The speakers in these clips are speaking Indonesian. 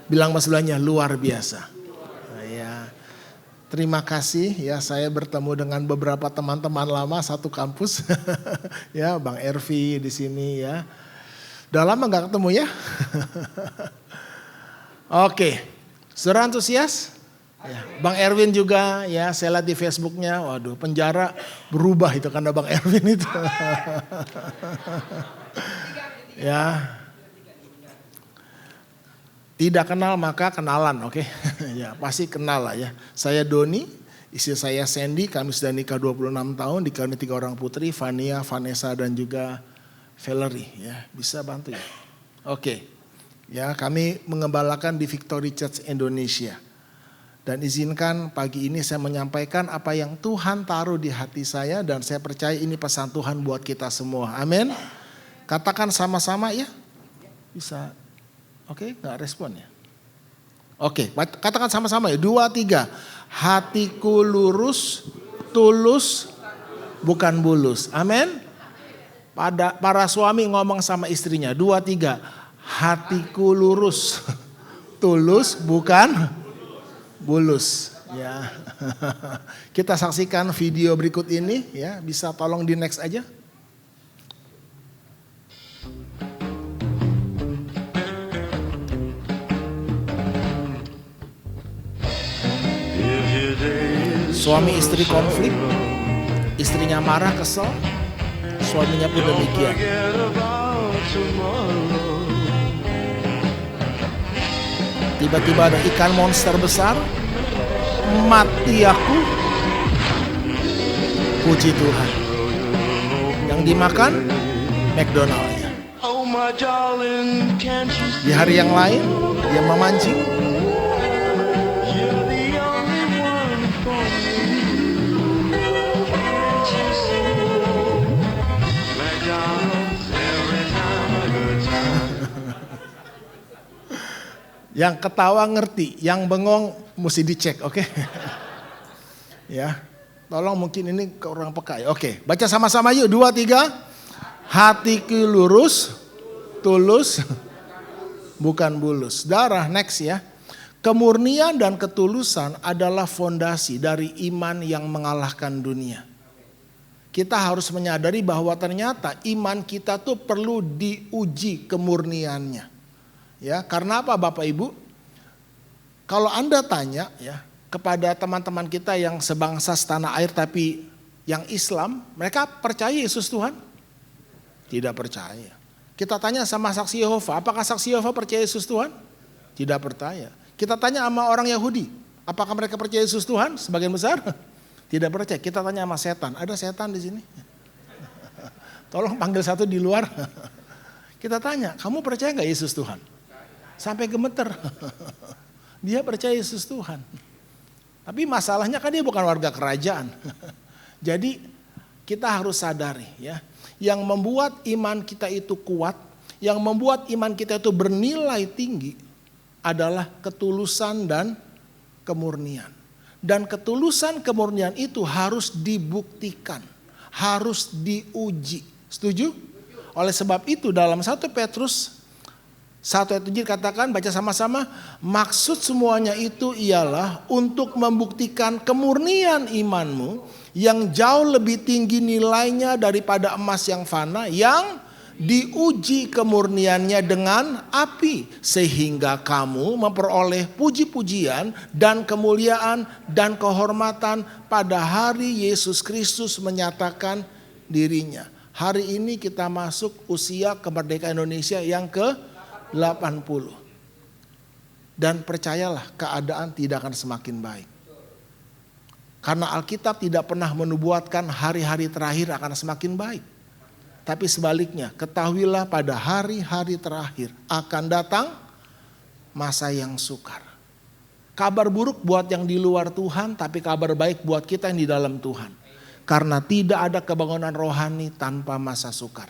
Bilang sebelahnya luar biasa. Ya. Terima kasih ya, saya bertemu dengan beberapa teman-teman lama satu kampus. Ya, Bang Ervi di sini ya. Udah lama gak ketemu ya. Oke, saudara antusias? Ya, Bang Erwin juga ya, saya lihat di Facebooknya, waduh penjara berubah itu karena Bang Erwin itu. Ya. Tidak kenal maka kenalan, oke? Ya pasti kenal lah ya. Saya Doni, istri saya Sandy, kami sudah nikah 26 tahun, dikaruniai 3 orang putri, Vania, Vanessa dan juga Valerie ya. Bisa bantu ya? Oke. Ya, kami mengembalakan di Victory Church Indonesia. Dan izinkan pagi ini saya menyampaikan apa yang Tuhan taruh di hati saya dan saya percaya ini pesan Tuhan buat kita semua. Amin. Katakan sama-sama ya. Bisa. Oke, gak respon ya? Oke, katakan sama-sama ya. 2, 3. Hatiku lurus, tulus, bukan bulus. Amin. Para suami ngomong sama istrinya. 2, 3. Hatiku lurus, tulus, bukan bulus. Ya. Kita saksikan video berikut ini ya. Bisa tolong di next aja. Suami istri konflik, istrinya marah, kesel, suaminya pun demikian. Tiba-tiba ada ikan monster besar, mati aku, puji Tuhan. Yang dimakan, McDonald-nya. Di hari yang lain, dia memancing. Yang ketawa ngerti, yang bengong mesti dicek, oke? Ya, tolong mungkin ini ke orang peka ya. Oke, baca sama-sama yuk, 2, 3. Hatiku lurus, tulus, bukan bulus. Saudara, next ya. Kemurnian dan ketulusan adalah fondasi dari iman yang mengalahkan dunia. Kita harus menyadari bahwa ternyata iman kita tuh perlu diuji kemurniannya. Ya, karena apa Bapak Ibu? Kalau Anda tanya ya kepada teman-teman kita yang sebangsa setanah air tapi yang Islam, mereka percaya Yesus Tuhan? Tidak percaya. Kita tanya sama saksi Yehova, apakah saksi Yehova percaya Yesus Tuhan? Tidak percaya. Kita tanya sama orang Yahudi, apakah mereka percaya Yesus Tuhan? Sebagian besar tidak percaya. Kita tanya sama setan, ada setan di sini? Tolong panggil satu di luar. Kita tanya, kamu percaya nggak Yesus Tuhan? Sampai gemeter. Dia percaya Yesus Tuhan. Tapi masalahnya kan dia bukan warga kerajaan. Jadi kita harus sadari ya. Yang membuat iman kita itu kuat, yang membuat iman kita itu bernilai tinggi adalah ketulusan dan kemurnian. Dan ketulusan kemurnian itu harus dibuktikan, harus diuji. Setuju? Oleh sebab itu dalam 1 Petrus 1 ayat 7 katakan, baca sama-sama, maksud semuanya itu ialah untuk membuktikan kemurnian imanmu yang jauh lebih tinggi nilainya daripada emas yang fana yang diuji kemurniannya dengan api sehingga kamu memperoleh puji-pujian dan kemuliaan dan kehormatan pada hari Yesus Kristus menyatakan dirinya. Hari ini kita masuk usia kemerdekaan Indonesia yang ke-80. Dan percayalah keadaan tidak akan semakin baik. Karena Alkitab tidak pernah menubuatkan hari-hari terakhir akan semakin baik. Tapi sebaliknya, ketahuilah pada hari-hari terakhir akan datang masa yang sukar. Kabar buruk buat yang di luar Tuhan, tapi kabar baik buat kita yang di dalam Tuhan. Karena tidak ada kebangunan rohani tanpa masa sukar.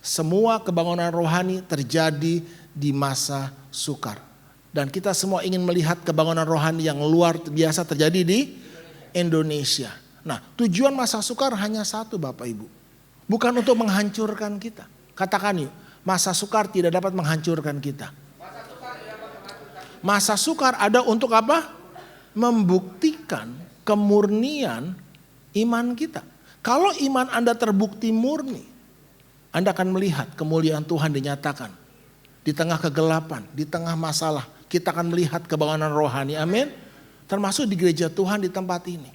Semua kebangunan rohani terjadi di masa sukar. Dan kita semua ingin melihat kebangunan rohani yang luar biasa terjadi di Indonesia. Nah, tujuan masa sukar hanya satu Bapak Ibu. Bukan untuk menghancurkan kita. Katakan yuk, masa sukar tidak dapat menghancurkan kita. Masa sukar ada untuk apa? Membuktikan kemurnian iman kita. Kalau iman Anda terbukti murni, Anda akan melihat kemuliaan Tuhan dinyatakan. Di tengah kegelapan, di tengah masalah, kita akan melihat kebangunan rohani. Amin. Termasuk di gereja Tuhan di tempat ini.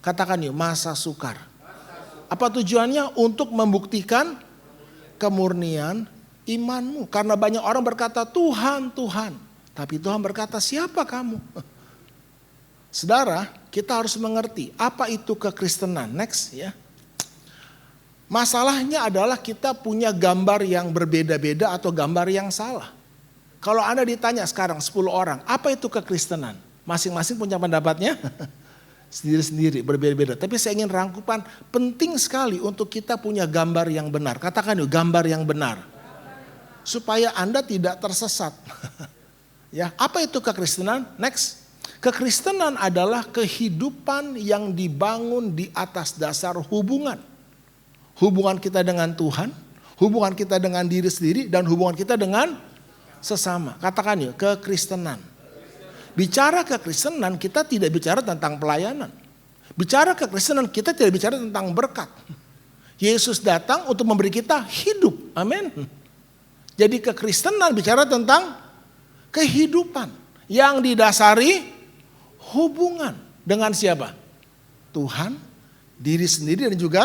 Katakan yuk, masa sukar. Apa tujuannya? Untuk membuktikan kemurnian imanmu. Karena banyak orang berkata Tuhan, Tuhan. Tapi Tuhan berkata siapa kamu? Saudara, kita harus mengerti apa itu kekristenan. Next ya. Masalahnya adalah kita punya gambar yang berbeda-beda atau gambar yang salah. Kalau Anda ditanya sekarang 10 orang, apa itu kekristenan? Masing-masing punya pendapatnya sendiri-sendiri, berbeda-beda. Tapi saya ingin rangkupan, penting sekali untuk kita punya gambar yang benar. Katakan yuk, gambar yang benar. Supaya Anda tidak tersesat. Ya, apa itu kekristenan? Next. Kekristenan adalah kehidupan yang dibangun di atas dasar hubungan. Hubungan kita dengan Tuhan, hubungan kita dengan diri sendiri, dan hubungan kita dengan sesama. Katakan yuk, kekristenan. Bicara kekristenan, kita tidak bicara tentang pelayanan. Bicara kekristenan, kita tidak bicara tentang berkat. Yesus datang untuk memberi kita hidup. Amin. Jadi kekristenan bicara tentang kehidupan yang didasari hubungan dengan siapa? Tuhan, diri sendiri, dan juga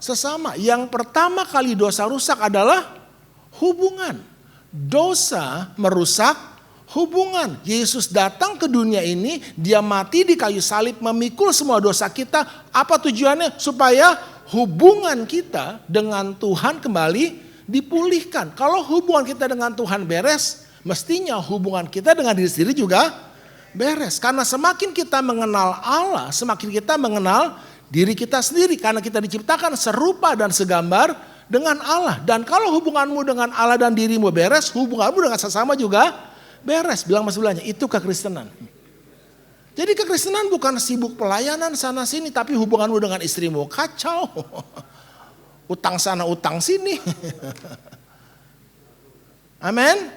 sesama. Yang pertama kali dosa rusak adalah hubungan. Dosa merusak hubungan. Yesus datang ke dunia ini, dia mati di kayu salib memikul semua dosa kita. Apa tujuannya? Supaya hubungan kita dengan Tuhan kembali dipulihkan. Kalau hubungan kita dengan Tuhan beres, mestinya hubungan kita dengan diri sendiri juga beres. Karena semakin kita mengenal Allah, semakin kita mengenal diri kita sendiri. Karena kita diciptakan serupa dan segambar dengan Allah. Dan kalau hubunganmu dengan Allah dan dirimu beres, hubunganmu dengan sesama juga beres. Bilang sama sebelahnya, itu kekristenan. Jadi kekristenan bukan sibuk pelayanan sana sini, tapi hubunganmu dengan istrimu kacau. Utang sana, utang sini. Amin.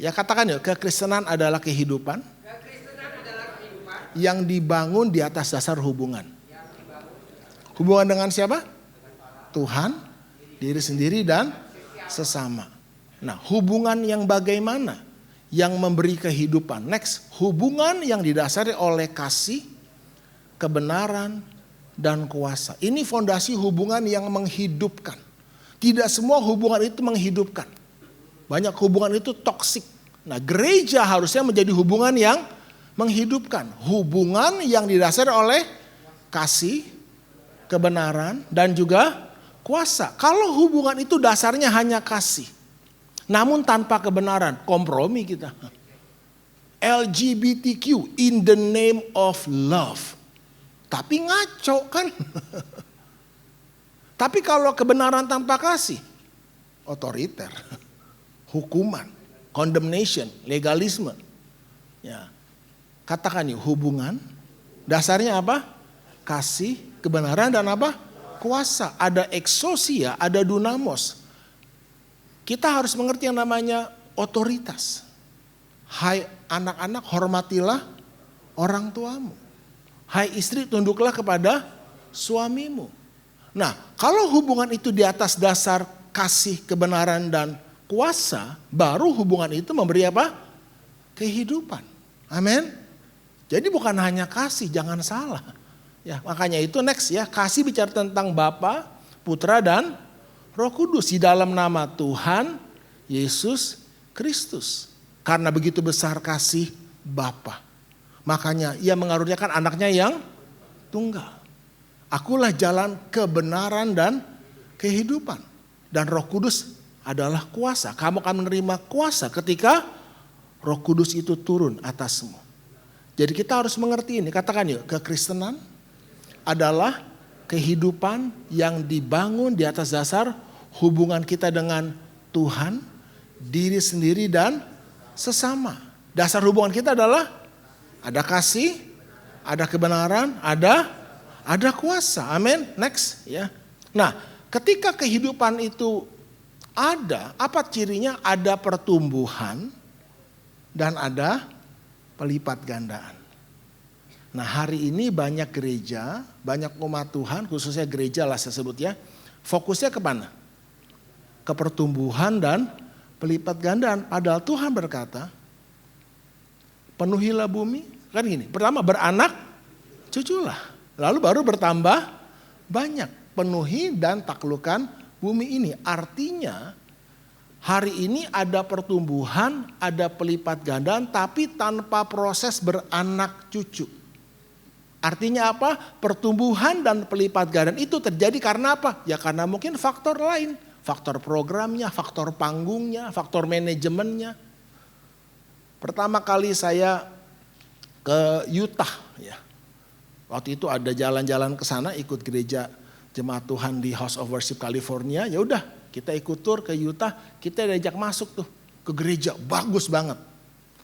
Ya katakan ya, kekristenan adalah kehidupan yang dibangun di atas dasar hubungan. Hubungan dengan siapa? Tuhan, diri sendiri, dan sesama. Nah, hubungan yang bagaimana? Yang memberi kehidupan. Next, hubungan yang didasari oleh kasih, kebenaran, dan kuasa. Ini fondasi hubungan yang menghidupkan. Tidak semua hubungan itu menghidupkan. Banyak hubungan itu toksik. Nah, gereja harusnya menjadi hubungan yang menghidupkan. Hubungan yang didasari oleh kasih, kebenaran, dan juga kuasa. Kalau hubungan itu dasarnya hanya kasih, namun tanpa kebenaran, kompromi kita. LGBTQ, in the name of love. Tapi ngaco kan. Tapi kalau kebenaran tanpa kasih, otoriter, hukuman, condemnation, legalisme. Ya. Katakan yuk, hubungan dasarnya apa? Kasih, kebenaran, dan apa? Kuasa. Ada exousia, ada dunamos. Kita harus mengerti yang namanya otoritas. Hai anak-anak, hormatilah orang tuamu. Hai istri, tunduklah kepada suamimu. Nah, kalau hubungan itu di atas dasar kasih, kebenaran, dan kuasa, baru hubungan itu memberi apa? Kehidupan. Amin. Jadi bukan hanya kasih, jangan salah. Ya, makanya itu next ya, kasih bicara tentang Bapa, Putra, dan Roh Kudus di dalam nama Tuhan Yesus Kristus. Karena begitu besar kasih Bapa, makanya ia mengaruniakan anaknya yang tunggal. Akulah jalan kebenaran dan kehidupan. Dan Roh Kudus adalah kuasa. Kamu akan menerima kuasa ketika Roh Kudus itu turun atasmu. Jadi kita harus mengerti ini. Katakan yuk, kekristenan adalah kehidupan yang dibangun di atas dasar hubungan kita dengan Tuhan, diri sendiri, dan sesama. Dasar hubungan kita adalah ada kasih, ada kebenaran, ada kuasa. Amin. Next ya. Nah, ketika kehidupan itu ada, apa cirinya? Ada pertumbuhan, dan ada pelipat gandaan. Nah hari ini banyak gereja, banyak umat Tuhan, khususnya gereja lah saya sebut ya, fokusnya kemana? Ke pertumbuhan dan pelipat gandaan. Padahal Tuhan berkata, penuhilah bumi, kan gini, pertama beranak, cuculah. Lalu baru bertambah banyak, penuhi dan taklukkan bumi ini. Artinya hari ini ada pertumbuhan, ada pelipat gandaan, tapi tanpa proses beranak cucu. Artinya apa? Pertumbuhan dan pelipat gandaan itu terjadi karena apa? Ya karena mungkin faktor lain. Faktor programnya, faktor panggungnya, faktor manajemennya. Pertama kali saya ke Utah ya. Waktu itu ada jalan-jalan ke sana ikut gereja Jemaat Tuhan di House of Worship California. Ya udah, kita ikut tur ke Utah, kita diajak masuk tuh ke gereja, bagus banget.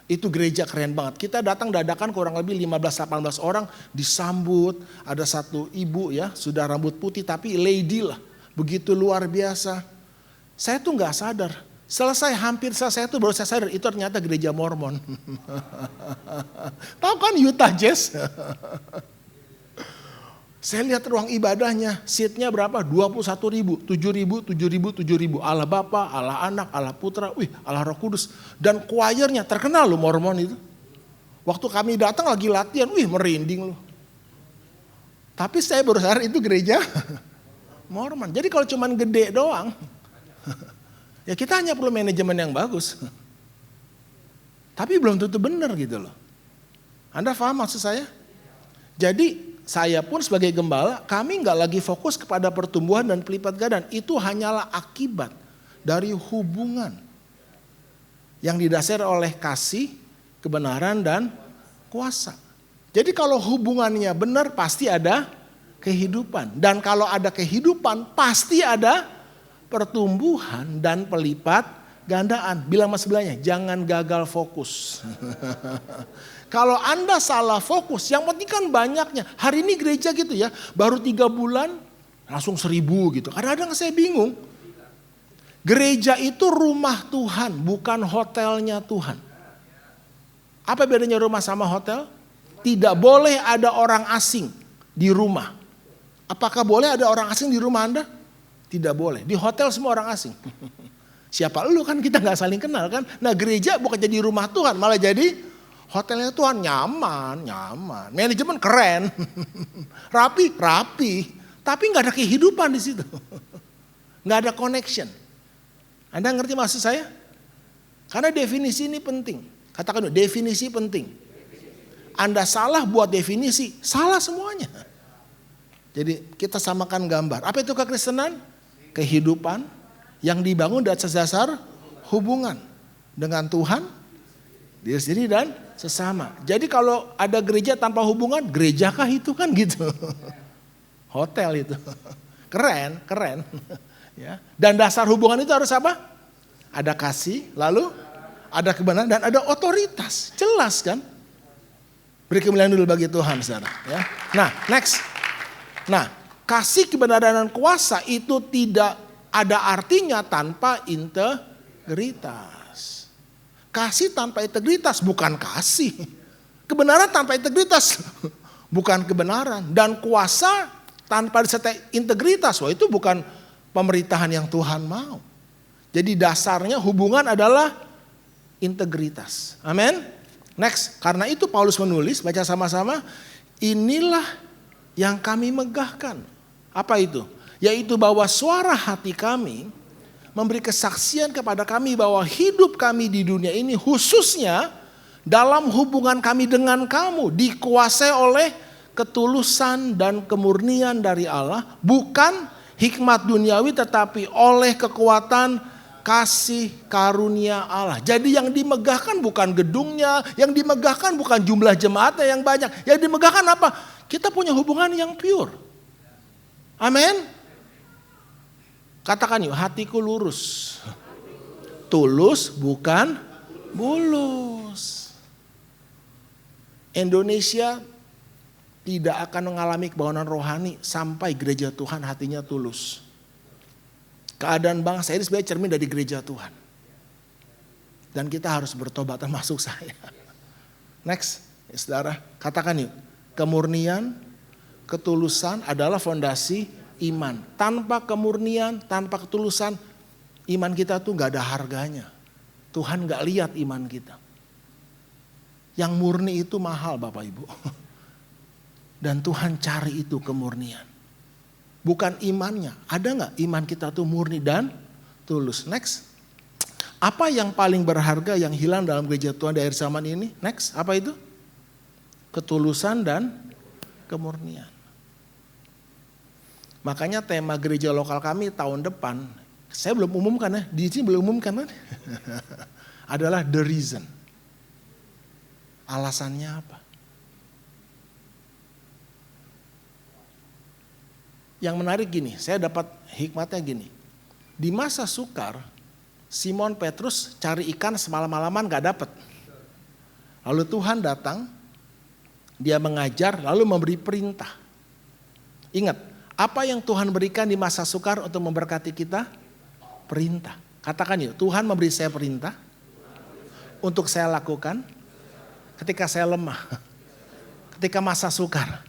Itu gereja keren banget. Kita datang dadakan kurang lebih 15-18 orang disambut. Ada satu ibu ya, sudah rambut putih tapi lady lah. Begitu luar biasa. Saya tuh gak sadar. Hampir selesai itu baru saya sadar itu ternyata gereja Mormon. Tahu kan Utah Jazz? Saya lihat ruang ibadahnya, seatnya berapa? 21.000, 7.000, 7.000, 7.000. Allah Bapa, Allah Anak, Allah Putra, Allah Roh Kudus. Dan choirnya terkenal loh Mormon itu. Waktu kami datang lagi latihan, merinding loh. Tapi saya baru sadar itu gereja Mormon. Jadi kalau cuman gede doang, ya kita hanya perlu manajemen yang bagus. Tapi belum tentu benar gitu loh. Anda paham maksud saya? Jadi saya pun sebagai gembala, kami nggak lagi fokus kepada pertumbuhan dan pelipat gandaan. Itu hanyalah akibat dari hubungan yang didasari oleh kasih, kebenaran, dan kuasa. Jadi kalau hubungannya benar pasti ada kehidupan. Dan kalau ada kehidupan pasti ada pertumbuhan dan pelipat gandaan. Bilang sama sebelahnya, jangan gagal fokus. Kalau Anda salah fokus, yang penting kan banyaknya. Hari ini gereja gitu ya, baru 3 bulan langsung 1.000 gitu. Kadang-kadang saya bingung. Gereja itu rumah Tuhan, bukan hotelnya Tuhan. Apa bedanya rumah sama hotel? Tidak boleh ada orang asing di rumah. Apakah boleh ada orang asing di rumah Anda? Tidak boleh. Di hotel semua orang asing. Siapa lu kan kita gak saling kenal kan. Nah gereja bukan jadi rumah Tuhan, malah jadi hotelnya Tuhan. Nyaman. Manajemen keren. Rapi. Tapi gak ada kehidupan di situ. Gak ada connection. Anda ngerti maksud saya? Karena definisi ini penting. Katakan definisi penting. Anda salah buat definisi, salah semuanya. Jadi kita samakan gambar. Apa itu kekristenan? Kehidupan yang dibangun dari dasar hubungan dengan Tuhan, diri sendiri dan sesama. Jadi kalau ada gereja tanpa hubungan, gerejakah itu kan gitu. Hotel itu. Keren. Ya. Dan dasar hubungan itu harus apa? Ada kasih, lalu ada kebenaran dan ada otoritas. Jelas kan? Beri kemuliaan dulu bagi Tuhan, saudara. Ya. Nah, next. Nah, kasih, kebenaran dan kuasa itu tidak ada artinya tanpa integritas. Kasih tanpa integritas bukan kasih. Kebenaran tanpa integritas bukan kebenaran. Dan kuasa tanpa disertai integritas, wah itu bukan pemerintahan yang Tuhan mau. Jadi dasarnya hubungan adalah integritas. Amin. Next, karena itu Paulus menulis, baca sama-sama, inilah yang kami megahkan. Apa itu? Yaitu bahwa suara hati kami memberi kesaksian kepada kami bahwa hidup kami di dunia ini khususnya dalam hubungan kami dengan kamu dikuasai oleh ketulusan dan kemurnian dari Allah, bukan hikmat duniawi tetapi oleh kekuatan kasih karunia Allah. Jadi yang dimegahkan bukan gedungnya, yang dimegahkan bukan jumlah jemaatnya yang banyak. Yang dimegahkan apa? Kita punya hubungan yang pure. Amin. Katakan yuk, hatiku lurus. Tulus bukan bulus. Indonesia tidak akan mengalami kebangunan rohani sampai gereja Tuhan hatinya tulus. Keadaan bangsa ini sebenarnya cermin dari gereja Tuhan. Dan kita harus bertobat, termasuk saya. Next, saudara, katakan yuk. Kemurnian, ketulusan adalah fondasi iman. Tanpa kemurnian, tanpa ketulusan, iman kita tuh gak ada harganya. Tuhan gak lihat iman kita. Yang murni itu mahal Bapak Ibu. Dan Tuhan cari itu kemurnian. Bukan imannya. Ada gak iman kita tuh murni dan tulus? Next. Apa yang paling berharga yang hilang dalam gereja Tuhan di akhir zaman ini? Next, apa itu? Ketulusan dan kemurnian. Makanya tema gereja lokal kami tahun depan, saya belum umumkan ya, di sini belum umumkan kan? Adalah the reason. Alasannya apa? Yang menarik gini, saya dapat hikmatnya gini. Di masa sukar, Simon Petrus cari ikan semalam-malaman gak dapet. Lalu Tuhan datang, dia mengajar lalu memberi perintah. Ingat, apa yang Tuhan berikan di masa sukar untuk memberkati kita? Perintah. Katakan yuk, Tuhan memberi saya perintah untuk saya lakukan ketika saya lemah, ketika masa sukar.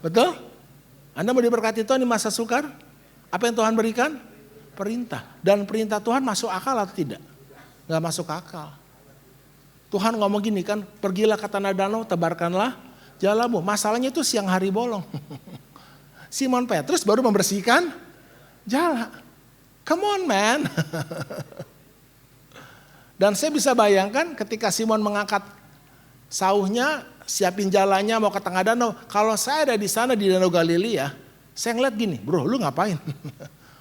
Betul? Anda mau diberkati Tuhan di masa sukar? Apa yang Tuhan berikan? Perintah. Dan perintah Tuhan masuk akal atau tidak? Gak masuk akal. Tuhan ngomong gini kan, pergilah ke tanah danau, tebarkanlah jalamu. Masalahnya itu siang hari bolong. Simon Petrus baru membersihkan jala. Come on man. Dan saya bisa bayangkan ketika Simon mengangkat sauhnya, siapin jalannya mau ke tengah danau. Kalau saya ada di sana di Danau Galilea, saya ngeliat gini, bro lu ngapain?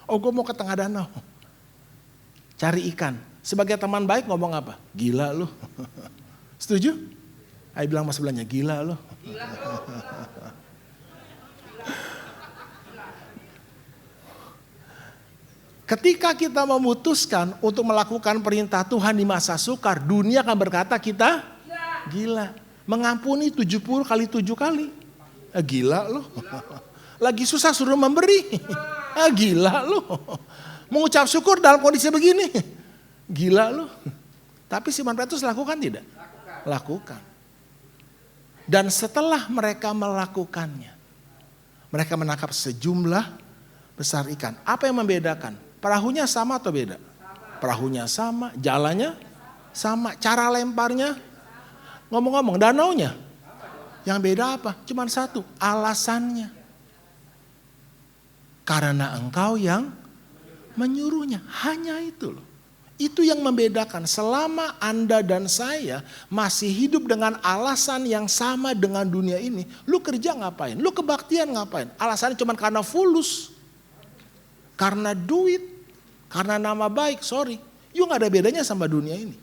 Oh gue mau ke tengah danau. Cari ikan. Sebagai teman baik ngomong apa? Gila lu. Setuju? Ayo bilang mas sebelahnya, gila lu. Ketika kita memutuskan untuk melakukan perintah Tuhan di masa sukar, dunia akan berkata kita gila. Mengampuni 70 kali 7 kali. Gila lu. Lagi susah suruh memberi. Gila lu. Mengucap syukur dalam kondisi begini. Gila lu. Tapi Simon Petrus lakukan tidak? Lakukan. Dan setelah mereka melakukannya, mereka menangkap sejumlah besar ikan. Apa yang membedakan? Perahunya sama atau beda? Perahunya sama, jalannya sama, cara lemparnya. Ngomong-ngomong, danaunya yang beda apa? Cuman satu, alasannya. Karena engkau yang menyuruhnya. Hanya itu loh. Itu yang membedakan. Selama Anda dan saya masih hidup dengan alasan yang sama dengan dunia ini. Lu kerja ngapain? Lu kebaktian ngapain? Alasannya cuma karena fulus. Karena duit. Karena nama baik. Sorry. You gak ada bedanya sama dunia ini.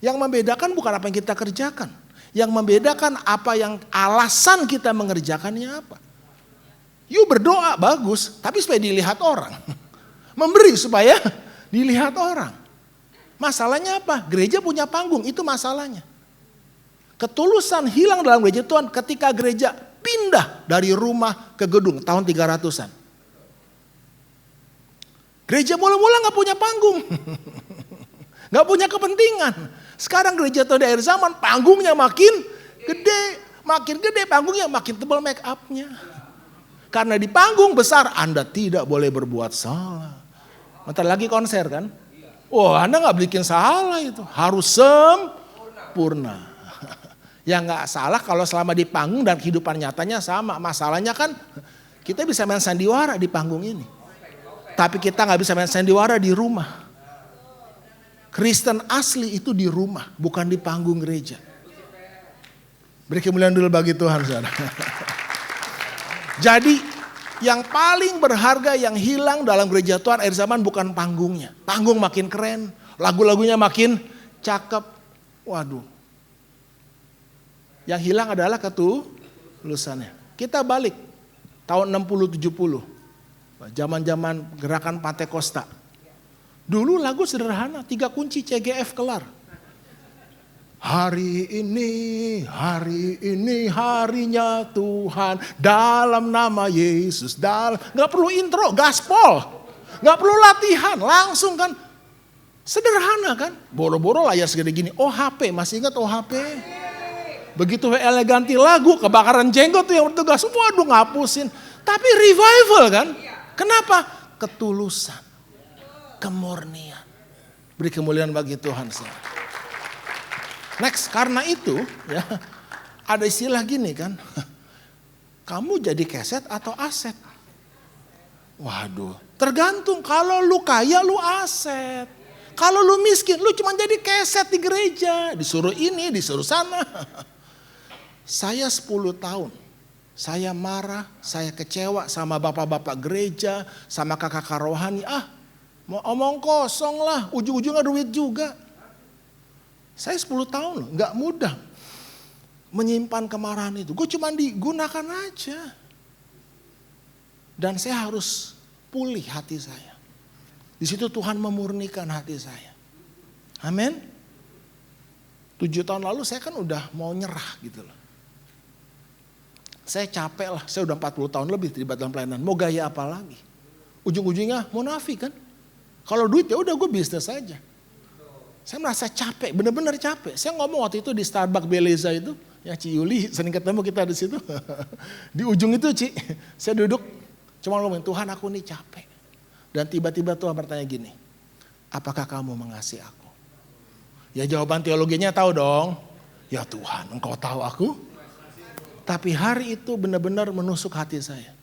Yang membedakan bukan apa yang kita kerjakan. Yang membedakan apa yang alasan kita mengerjakannya apa. You berdoa bagus, tapi supaya dilihat orang. Memberi supaya dilihat orang. Masalahnya apa? Gereja punya panggung, itu masalahnya. Ketulusan hilang dalam gereja Tuhan ketika gereja pindah dari rumah ke gedung tahun 300-an. Gereja mula-mula gak punya panggung. Gak punya kepentingan. Sekarang gereja Tuhan di akhir zaman panggungnya makin gede. Makin gede panggungnya makin tebal make up-nya. Karena di panggung besar Anda tidak boleh berbuat salah. Bentar lagi konser kan. Wah Anda gak bikin salah itu. Harus sempurna. Ya gak salah kalau selama di panggung dan kehidupan nyatanya sama. Masalahnya kan kita bisa main sandiwara di panggung ini. Tapi kita gak bisa main sandiwara di rumah. Kristen asli itu di rumah, bukan di panggung gereja. Beri kemuliaan dulu bagi Tuhan, saudara. Jadi yang paling berharga yang hilang dalam gereja Tuhan akhir zaman bukan panggungnya. Panggung makin keren, lagu-lagunya makin cakep. Waduh. Yang hilang adalah ketulusannya. Kita balik tahun 60-70. Zaman-zaman gerakan Pantekosta. Dulu lagu sederhana, 3 kunci CGF kelar. Hari ini harinya Tuhan, dalam nama Yesus. Gak perlu intro, gaspol. Gak perlu latihan, langsung kan. Sederhana kan? Boro-boro layar segede gini. OHP, masih ingat OHP? Begitu WL ganti lagu, kebakaran jenggot tuh yang bertugas. Waduh ngapusin. Tapi revival kan? Kenapa? Ketulusan. Kemurnian. Beri kemuliaan bagi Tuhan. Next, karena itu ya ada istilah gini kan. Kamu jadi keset atau aset? Waduh, tergantung. Kalau lu kaya lu aset. Kalau lu miskin lu cuma jadi keset di gereja. Disuruh ini, disuruh sana. Saya 10 tahun. Saya marah, saya kecewa sama bapak-bapak gereja, sama kakak-kakak rohani. Mau omong kosong lah, ujung-ujungnya duit juga. Saya 10 tahun loh, gak mudah menyimpan kemarahan itu. Gue cuma digunakan aja. Dan saya harus pulih hati saya. Di situ Tuhan memurnikan hati saya. Amin. 7 tahun lalu saya kan udah mau nyerah gitu loh. Saya capek lah, saya udah 40 tahun lebih terlibat dalam pelayanan. Mau gaya apa lagi? Ujung-ujungnya munafik kan. Kalau duit ya udah gue bisnis aja. Saya merasa capek, benar-benar capek. Saya ngomong waktu itu di Starbucks Beleza itu. Ya Ci Yuli, sering ketemu kita di situ. Di ujung itu Ci, saya duduk. Cuma ngomongin, Tuhan aku nih capek. Dan tiba-tiba Tuhan bertanya gini. Apakah kamu mengasihi aku? Ya jawaban teologinya tahu dong. Ya Tuhan, engkau tahu aku. Tapi hari itu benar-benar menusuk hati saya.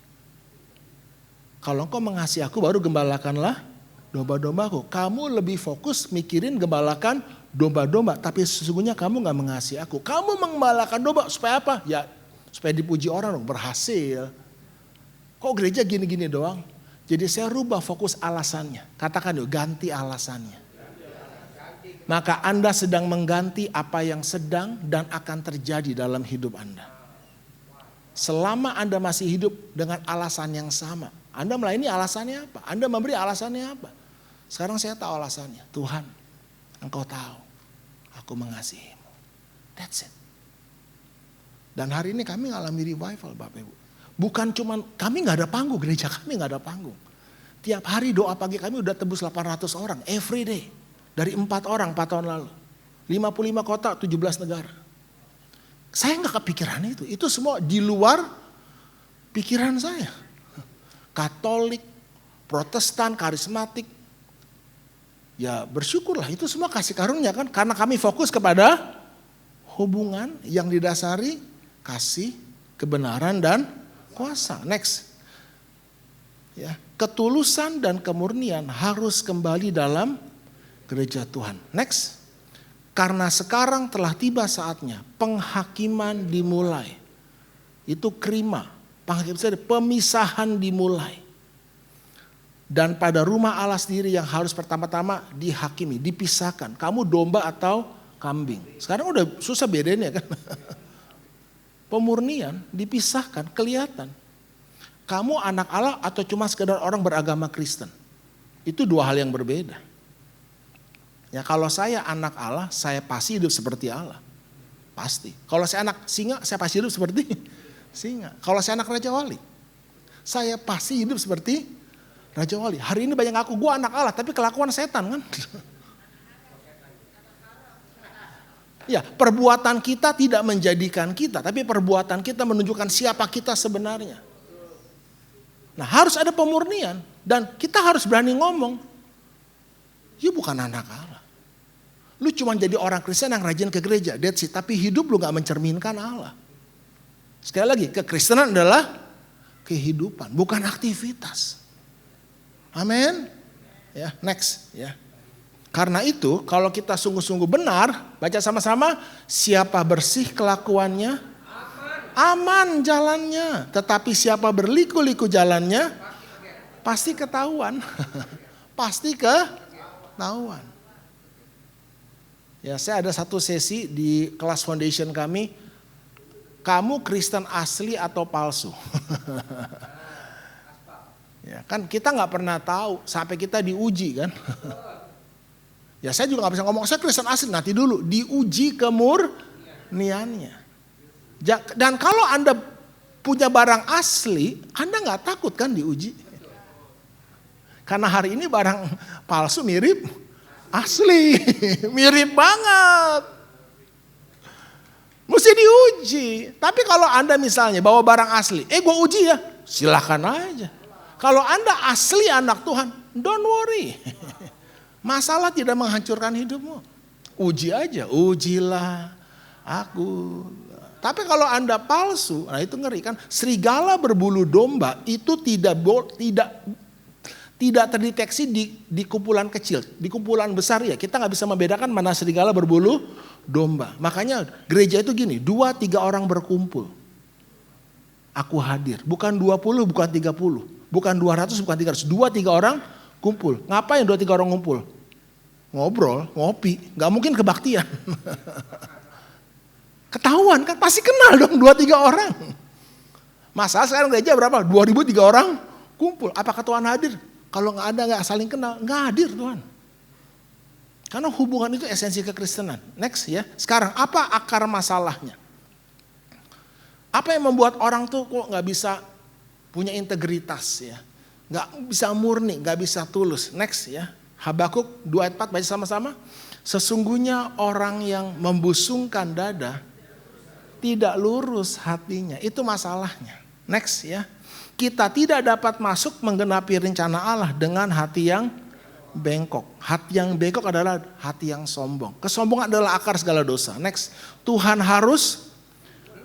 Kalau engkau mengasihi aku baru gembalakanlah domba-dombaku. Kamu lebih fokus mikirin gembalakan domba-domba. Tapi sesungguhnya kamu gak mengasihi aku. Kamu menggembalakan domba supaya apa? Ya supaya dipuji orang dong, berhasil. Kok gereja gini-gini doang? Jadi saya rubah fokus alasannya. Katakan yuk, ganti alasannya. Maka Anda sedang mengganti apa yang sedang dan akan terjadi dalam hidup Anda. Selama Anda masih hidup dengan alasan yang sama. Anda melayani alasannya apa? Anda memberi alasannya apa? Sekarang saya tahu alasannya. Tuhan, engkau tahu aku mengasihimu. That's it. Dan hari ini kami ngalami revival Bapak Ibu. Bukan cuman, kami gak ada panggung, gereja kami gak ada panggung. Tiap hari doa pagi kami udah tembus 800 orang, every day. Dari 4 orang 4 tahun lalu. 55 kota, 17 negara. Saya gak kepikiran itu semua di luar pikiran saya. Katolik, Protestan, karismatik. Ya bersyukurlah itu semua kasih karunia kan. Karena kami fokus kepada hubungan yang didasari kasih, kebenaran dan kuasa. Next. Ya, ketulusan dan kemurnian harus kembali dalam gereja Tuhan. Next. Karena sekarang telah tiba saatnya penghakiman dimulai. Itu krima. Pemisahan dimulai. Dan pada rumah Allah sendiri yang harus pertama-tama dihakimi, dipisahkan. Kamu domba atau kambing. Sekarang udah susah bedainnya kan. Pemurnian dipisahkan, kelihatan. Kamu anak Allah atau cuma sekedar orang beragama Kristen. Itu dua hal yang berbeda. Ya kalau saya anak Allah, saya pasti hidup seperti Allah. Pasti. Kalau saya anak singa, saya pasti hidup seperti singa. Kalau saya anak Raja Wali, saya pasti hidup seperti Raja Wali. Hari ini banyak ngaku gue anak Allah, tapi kelakuan setan kan. Ya, perbuatan kita tidak menjadikan kita, tapi perbuatan kita menunjukkan siapa kita sebenarnya. Nah, harus ada pemurnian dan kita harus berani ngomong. You bukan anak Allah. Lu cuma jadi orang Kristen yang rajin ke gereja, that's it. Tapi hidup lu gak mencerminkan Allah. Sekali lagi, kekristenan adalah kehidupan, bukan aktivitas. Amin. Ya, next ya. Karena itu, kalau kita sungguh-sungguh benar, baca sama-sama, siapa bersih kelakuannya, aman jalannya. Tetapi siapa berliku-liku jalannya, pasti ketahuan. Pasti ketahuan. Ya, saya ada satu sesi di kelas foundation kami. Kamu Kristen asli atau palsu? Ya, kan kita nggak pernah tahu sampai kita diuji kan. Ya saya juga nggak bisa ngomong saya Kristen asli, nanti dulu diuji kemurniannya. Dan kalau Anda punya barang asli, Anda nggak takut kan diuji? Karena hari ini barang palsu mirip Asli, mirip banget. Mesti diuji. Tapi kalau Anda misalnya bawa barang asli, gue uji ya, silahkan aja. Kalau Anda asli anak Tuhan, don't worry. Masalah tidak menghancurkan hidupmu. Uji aja, ujilah aku. Tapi kalau Anda palsu, nah itu ngeri kan. Serigala berbulu domba itu tidak terdeteksi di kumpulan kecil. Di kumpulan besar ya kita nggak bisa membedakan mana serigala berbulu domba. Makanya gereja itu gini, 2-3 orang berkumpul. Aku hadir, bukan 20, bukan 30, bukan 200, bukan 300. 2-3 orang kumpul. Ngapain 2-3 orang kumpul? Ngobrol, ngopi, nggak mungkin kebaktian. Ketahuan kan, pasti kenal dong 2-3 orang. Masalah sekarang gereja berapa? 2.003 orang kumpul. Apakah Tuhan hadir? Kalau nggak ada, nggak saling kenal, nggak hadir Tuhan. Karena hubungan itu esensi kekristenan. Next ya. Sekarang apa akar masalahnya? Apa yang membuat orang tuh kok nggak bisa punya integritas ya? Nggak bisa murni, nggak bisa tulus. Next ya. Habakuk 2 ayat 4 baca sama-sama. Sesungguhnya orang yang membusungkan dada tidak lurus hatinya. Itu masalahnya. Next ya. Kita tidak dapat masuk menggenapi rencana Allah dengan hati yang bengkok. Hati yang bengkok adalah hati yang sombong. Kesombongan adalah akar segala dosa. Next. Tuhan harus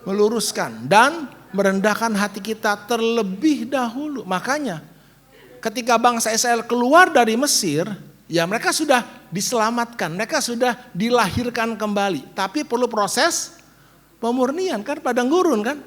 meluruskan dan merendahkan hati kita terlebih dahulu. Makanya ketika bangsa Israel keluar dari Mesir, ya mereka sudah diselamatkan, mereka sudah dilahirkan kembali. Tapi perlu proses pemurnian kan, padang gurun kan.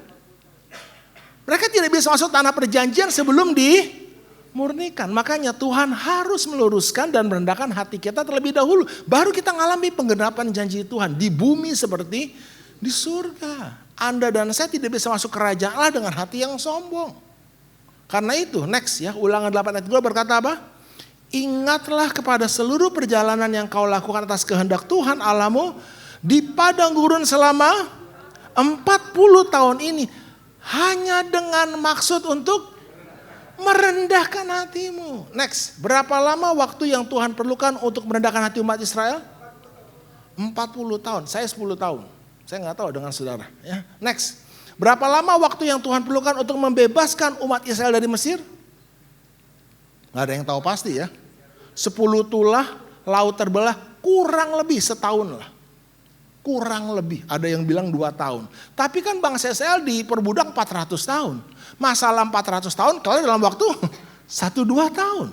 Mereka tidak bisa masuk tanah perjanjian sebelum dimurnikan. Makanya Tuhan harus meluruskan dan merendahkan hati kita terlebih dahulu. Baru kita mengalami penggenapan janji Tuhan di bumi seperti di surga. Anda dan saya tidak bisa masuk kerajaan Allah dengan hati yang sombong. Karena itu next ya, Ulangan 8 ayat 2 berkata apa? Ingatlah kepada seluruh perjalanan yang kau lakukan atas kehendak Tuhan Allahmu di padang gurun selama 40 tahun ini. Hanya dengan maksud untuk merendahkan hatimu. Next, berapa lama waktu yang Tuhan perlukan untuk merendahkan hati umat Israel? 40 tahun, saya 10 tahun. Saya nggak tahu dengan saudara. Ya. Next, berapa lama waktu yang Tuhan perlukan untuk membebaskan umat Israel dari Mesir? Nggak ada yang tahu pasti ya. 10 tulah, laut terbelah, kurang lebih setahun lah. Kurang lebih, ada yang bilang 2 tahun. Tapi kan bangsa Israel diperbudak 400 tahun. Masalah 400 tahun kalau dalam waktu 1-2 tahun.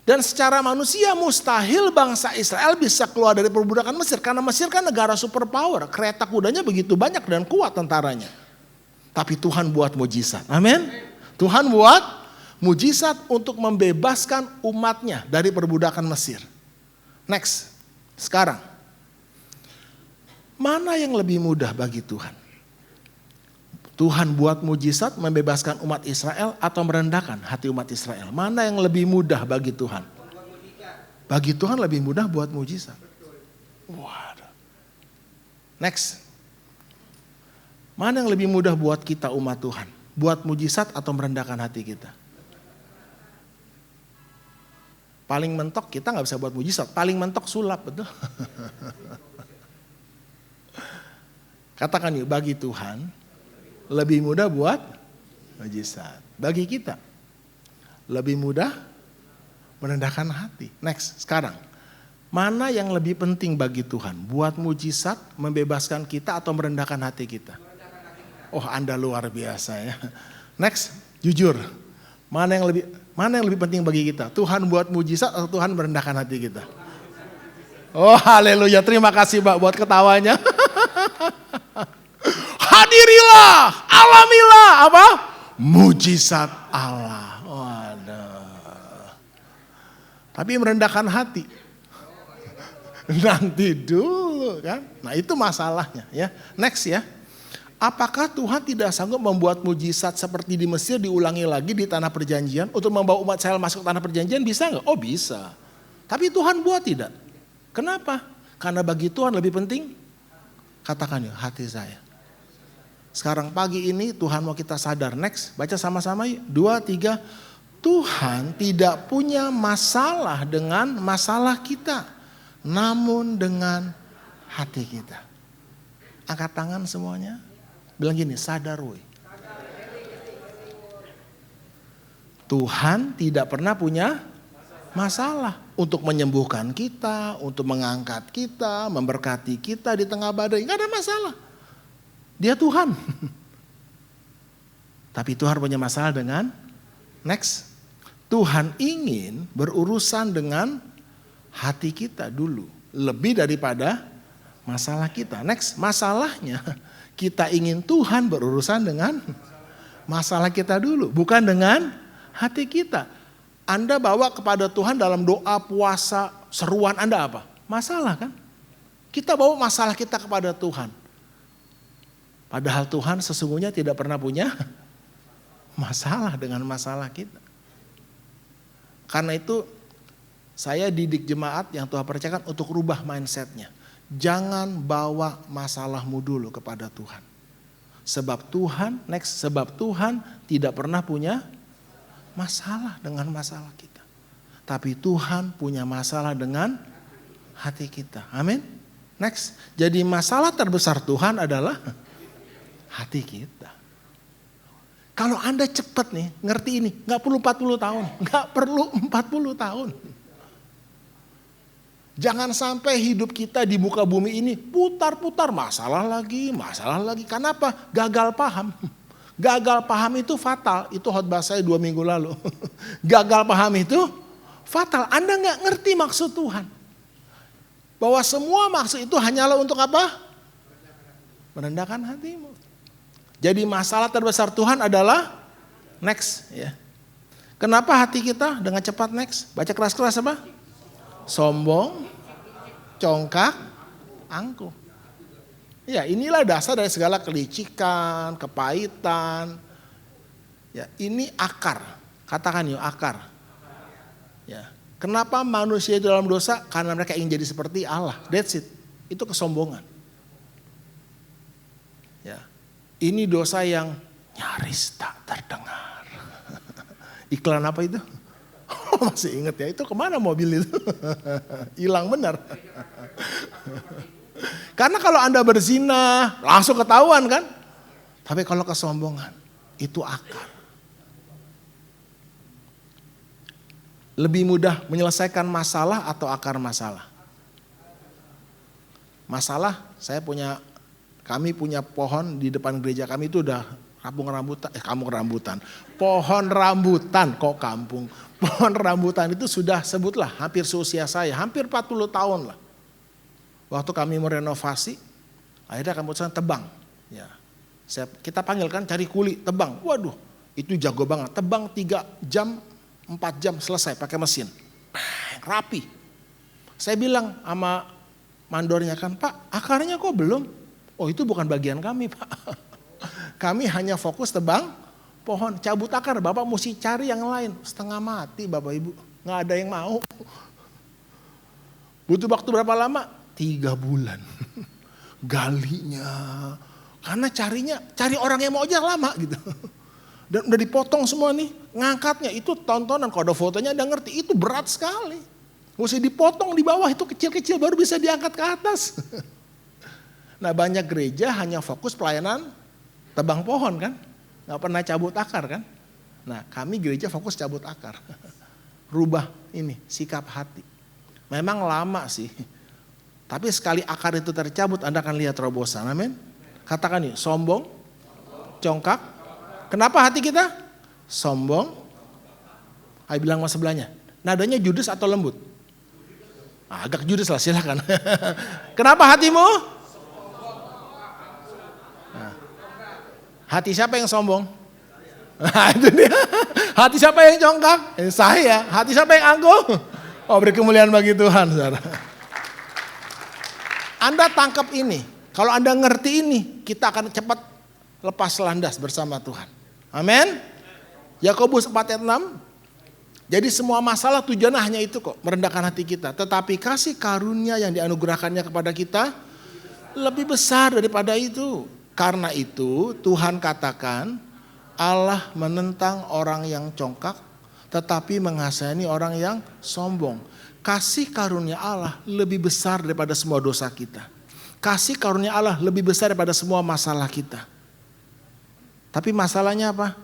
Dan secara manusia mustahil bangsa Israel bisa keluar dari perbudakan Mesir. Karena Mesir kan negara superpower. Kereta kudanya begitu banyak dan kuat tentaranya. Tapi Tuhan buat mujizat. Amin. Tuhan buat mujizat untuk membebaskan umatnya dari perbudakan Mesir. Next, sekarang. Mana yang lebih mudah bagi Tuhan? Tuhan buat mujizat membebaskan umat Israel atau merendahkan hati umat Israel? Mana yang lebih mudah bagi Tuhan? Bagi Tuhan lebih mudah buat mujizat. Waduh. Next. Mana yang lebih mudah buat kita umat Tuhan? Buat mujizat atau merendahkan hati kita? Paling mentok kita nggak bisa buat mujizat. Paling mentok sulap, betul? Katakan yuk, bagi Tuhan lebih mudah buat mujizat. Bagi kita lebih mudah merendahkan hati. Next, sekarang. Mana yang lebih penting bagi Tuhan? Buat mujizat, membebaskan kita atau merendahkan hati kita? Oh, Anda luar biasa ya. Next, jujur. Mana yang lebih penting bagi kita? Tuhan buat mujizat atau Tuhan merendahkan hati kita? Oh, haleluya. Terima kasih Pak buat ketawanya. Hadirilah, alamilah apa? Mujizat Allah. Waduh. Tapi merendahkan hati. Nanti dulu kan. Nah itu masalahnya ya. Next ya. Apakah Tuhan tidak sanggup membuat mujizat seperti di Mesir diulangi lagi di tanah perjanjian untuk membawa umat Israel masuk tanah perjanjian? Bisa nggak? Oh bisa. Tapi Tuhan buat tidak. Kenapa? Karena bagi Tuhan lebih penting. Katakan yuk, hati saya. Sekarang pagi ini Tuhan mau kita sadar. Next, baca sama-sama yuk. 2, 3. Tuhan tidak punya masalah dengan masalah kita, namun dengan hati kita. Angkat tangan semuanya. Bilang gini, sadar woi. Tuhan tidak pernah punya masalah untuk menyembuhkan kita, untuk mengangkat kita, memberkati kita di tengah badai. Gak ada masalah. Dia Tuhan. Tapi Tuhan punya masalah dengan next. Tuhan ingin berurusan dengan hati kita dulu. Lebih daripada masalah kita. Next, masalahnya kita ingin Tuhan berurusan dengan masalah kita dulu. Bukan dengan hati kita. Anda bawa kepada Tuhan dalam doa, puasa, seruan Anda apa? Masalah kan? Kita bawa masalah kita kepada Tuhan. Padahal Tuhan sesungguhnya tidak pernah punya masalah dengan masalah kita. Karena itu saya didik jemaat yang Tuhan percayakan untuk rubah mindsetnya. Jangan bawa masalahmu dulu kepada Tuhan. Sebab Tuhan tidak pernah punya masalah dengan masalah kita. Tapi Tuhan punya masalah dengan hati kita. Amin. Next. Jadi masalah terbesar Tuhan adalah hati kita. Kalau Anda cepat nih ngerti ini, gak perlu 40 tahun. Gak perlu 40 tahun. Jangan sampai hidup kita di muka bumi ini putar-putar masalah lagi. Kenapa? Gagal paham. Gagal paham itu fatal. Itu khotbah saya 2 minggu lalu. Gagal paham itu fatal. Anda gak ngerti maksud Tuhan. Bahwa semua maksud itu hanyalah untuk apa? Merendahkan hatimu. Jadi masalah terbesar Tuhan adalah next. Ya. Kenapa hati kita dengan cepat next? Baca keras-keras apa? Sombong, congkak, angkuh. Ya, inilah dasar dari segala kelicikan, kepahitan. Ya, ini akar. Katakan yuk, akar. Ya. Kenapa manusia itu dalam dosa? Karena mereka ingin jadi seperti Allah. That's it. Itu kesombongan. Ya. Ini dosa yang nyaris tak terdengar. Iklan apa itu? Oh, masih ingat ya, itu kemana mobil itu? Hilang benar. Karena kalau Anda berzina langsung ketahuan kan. Tapi kalau kesombongan itu akar. Lebih mudah menyelesaikan masalah atau akar masalah? Masalah, kami punya pohon di depan gereja kami itu udah kampung rambutan. Pohon rambutan kok kampung. Pohon rambutan itu sudah sebutlah hampir seusia saya, hampir 40 tahun lah. Waktu kami merenovasi, akhirnya kami putuskan tebang. Ya. Kita panggil kan cari kuli, tebang. Waduh, itu jago banget. Tebang 3 jam, 4 jam selesai pakai mesin. Rapi. Saya bilang sama mandornya kan, Pak akarnya kok belum? Oh itu bukan bagian kami Pak. Kami hanya fokus tebang pohon, cabut akar. Bapak mesti cari yang lain. Setengah mati Bapak Ibu. Gak ada yang mau. Butuh waktu berapa lama? 3 bulan. Galinya. Karena cari orang yang mau aja lama gitu. Dan udah dipotong semua nih. Ngangkatnya itu tontonan. Kalau ada fotonya Anda ngerti. Itu berat sekali. Mesti dipotong di bawah itu kecil-kecil baru bisa diangkat ke atas. Nah banyak gereja hanya fokus pelayanan tebang pohon kan. Gak pernah cabut akar kan. Nah kami gereja fokus cabut akar. Rubah ini sikap hati. Memang lama sih. Tapi sekali akar itu tercabut Anda akan lihat terobosan. Amin. Katakan nih sombong, congkak. Kenapa hati kita? Sombong. Ayo bilang sama sebelahnya. Nadanya judes atau lembut? Agak judes lah silakan. Kenapa hatimu? Hati siapa yang sombong? Nah, itu dia. Hati siapa yang congkak? Saya. Hati siapa yang angkuh? Oh beri kemuliaan bagi Tuhan. Saudara. Anda tangkap ini. Kalau Anda ngerti ini, kita akan cepat lepas landas bersama Tuhan. Amin. Yakobus 4 ayat 6. Jadi semua masalah tujuannya hanya itu kok. Merendahkan hati kita. Tetapi kasih karunia yang dianugerahkannya kepada kita lebih besar daripada itu. Karena itu Tuhan katakan Allah menentang orang yang congkak tetapi mengasihani orang yang sombong. Kasih karunia Allah lebih besar daripada semua dosa kita. Kasih karunia Allah lebih besar daripada semua masalah kita. Tapi masalahnya apa?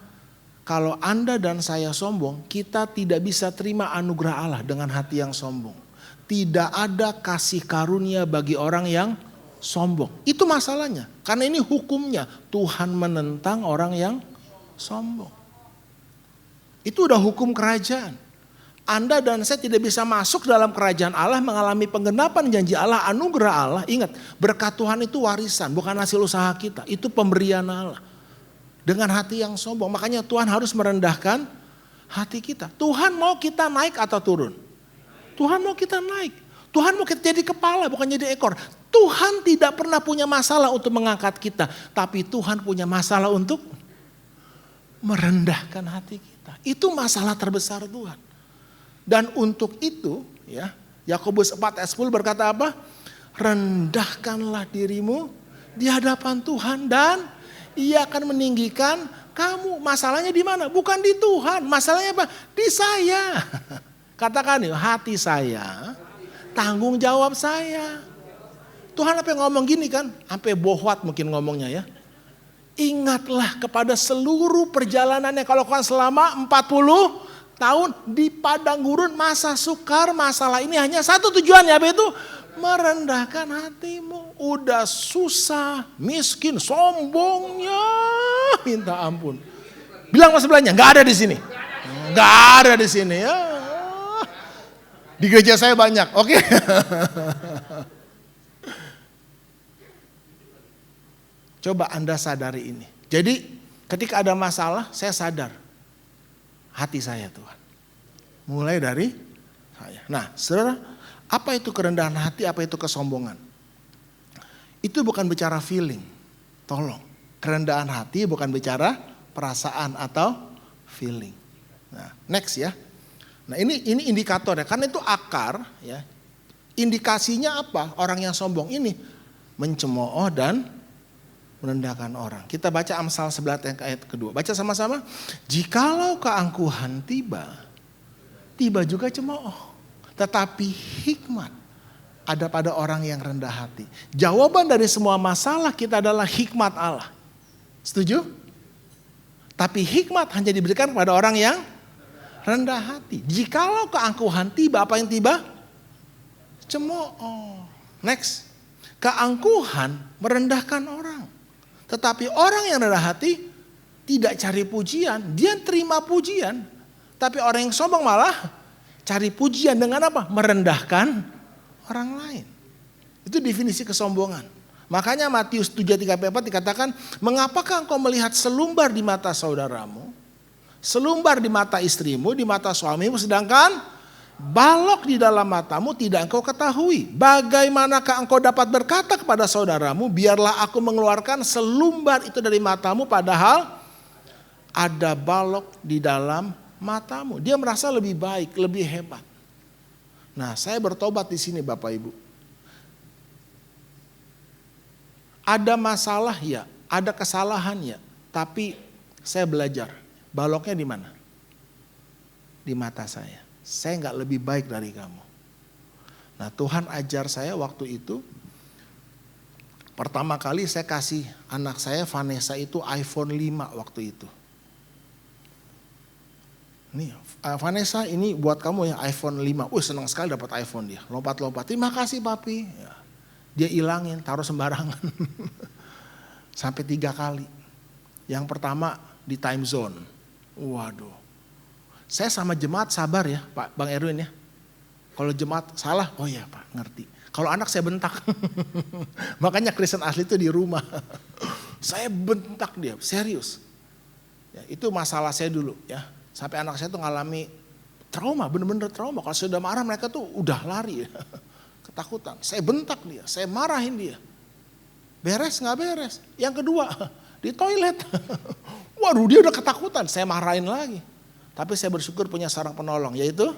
Kalau Anda dan saya sombong, kita tidak bisa terima anugerah Allah dengan hati yang sombong. Tidak ada kasih karunia bagi orang yang sombong. Itu masalahnya. Karena ini hukumnya. Tuhan menentang orang yang sombong. Itu udah hukum kerajaan. Anda dan saya tidak bisa masuk dalam kerajaan Allah, mengalami penggenapan janji Allah, anugerah Allah. Ingat, berkat Tuhan itu warisan, bukan hasil usaha kita. Itu pemberian Allah. Dengan hati yang sombong. Makanya Tuhan harus merendahkan hati kita. Tuhan mau kita naik atau turun? Tuhan mau kita naik. Tuhan mau kita jadi kepala, bukan jadi ekor. Tuhan tidak pernah punya masalah untuk mengangkat kita. Tapi Tuhan punya masalah untuk merendahkan hati kita. Itu masalah terbesar Tuhan. Dan untuk itu, ya, Yakobus 4 ayat 10 berkata apa? Rendahkanlah dirimu di hadapan Tuhan dan Ia akan meninggikan kamu. Masalahnya di mana? Bukan di Tuhan. Masalahnya apa? Di saya. Katakan ya, hati saya, tanggung jawab saya. Tuhan apa yang ngomong gini kan? Sampai bohwat mungkin ngomongnya ya. Ingatlah kepada seluruh perjalanan yang kau lakukan selama 40 tahun di padang gurun, masa sukar, masalah ini hanya satu tujuannya, apa itu? Merendahkan hatimu. Udah susah, miskin, sombongnya minta ampun. Bilang sama sebelahnya, nggak ada di sini. Nggak ada di sini ya. Di gereja saya banyak, oke. Coba Anda sadari ini. Jadi ketika ada masalah, saya sadar. Hati saya Tuhan. Mulai dari saya. Nah, saudara, apa itu kerendahan hati, apa itu kesombongan? Itu bukan bicara feeling. Tolong. Kerendahan hati bukan bicara perasaan atau feeling. Nah, next ya. Nah, ini indikatornya. Karena itu akar ya. Indikasinya apa? Orang yang sombong ini mencemooh dan merendahkan orang. Kita baca Amsal 11 ayat kedua. Baca sama-sama. Jikalau keangkuhan tiba juga cemooh. Tetapi hikmat ada pada orang yang rendah hati. Jawaban dari semua masalah kita adalah hikmat Allah. Setuju? Tapi hikmat hanya diberikan kepada orang yang rendah hati. Jikalau keangkuhan tiba, apa yang tiba? Cemooh. Next. Keangkuhan merendahkan orang. Tetapi orang yang rendah hati tidak cari pujian, dia terima pujian. Tapi orang yang sombong malah cari pujian dengan apa? Merendahkan orang lain. Itu definisi kesombongan. Makanya Matius 7:34 dikatakan, mengapakah engkau melihat selumbar di mata saudaramu, selumbar di mata istrimu, di mata suamimu, sedangkan balok di dalam matamu tidak engkau ketahui. Bagaimanakah engkau dapat berkata kepada saudaramu, biarlah aku mengeluarkan selumbar itu dari matamu, padahal ada balok di dalam matamu. Dia merasa lebih baik, lebih hebat. Nah, saya bertobat di sini Bapak Ibu. Ada masalah ya, ada kesalahan ya, tapi saya belajar. Baloknya di mana? Di mata saya. Saya nggak lebih baik dari kamu. Nah, Tuhan ajar saya waktu itu. Pertama kali saya kasih anak saya Vanessa itu iPhone 5 waktu itu. Nih, Vanessa ini buat kamu ya iPhone 5. Senang sekali dapat iPhone dia. Lompat-lompat. Terima kasih papi. Ya. Dia ilangin, taruh sembarangan. Sampai 3 kali. Yang pertama di time zone. Waduh. Saya sama jemaat sabar ya Pak Bang Erwin ya. Kalau jemaat salah, oh ya Pak ngerti. Kalau anak saya bentak. Makanya Kristen asli itu di rumah. Saya bentak dia, serius. Ya, itu masalah saya dulu ya. Sampai anak saya tuh ngalami trauma, bener-bener trauma. Kalau sudah marah mereka tuh udah lari ya. Ketakutan. Saya bentak dia, saya marahin dia. Beres nggak beres. Yang kedua, di toilet. Waduh dia udah ketakutan, saya marahin lagi. Tapi saya bersyukur punya seorang penolong, yaitu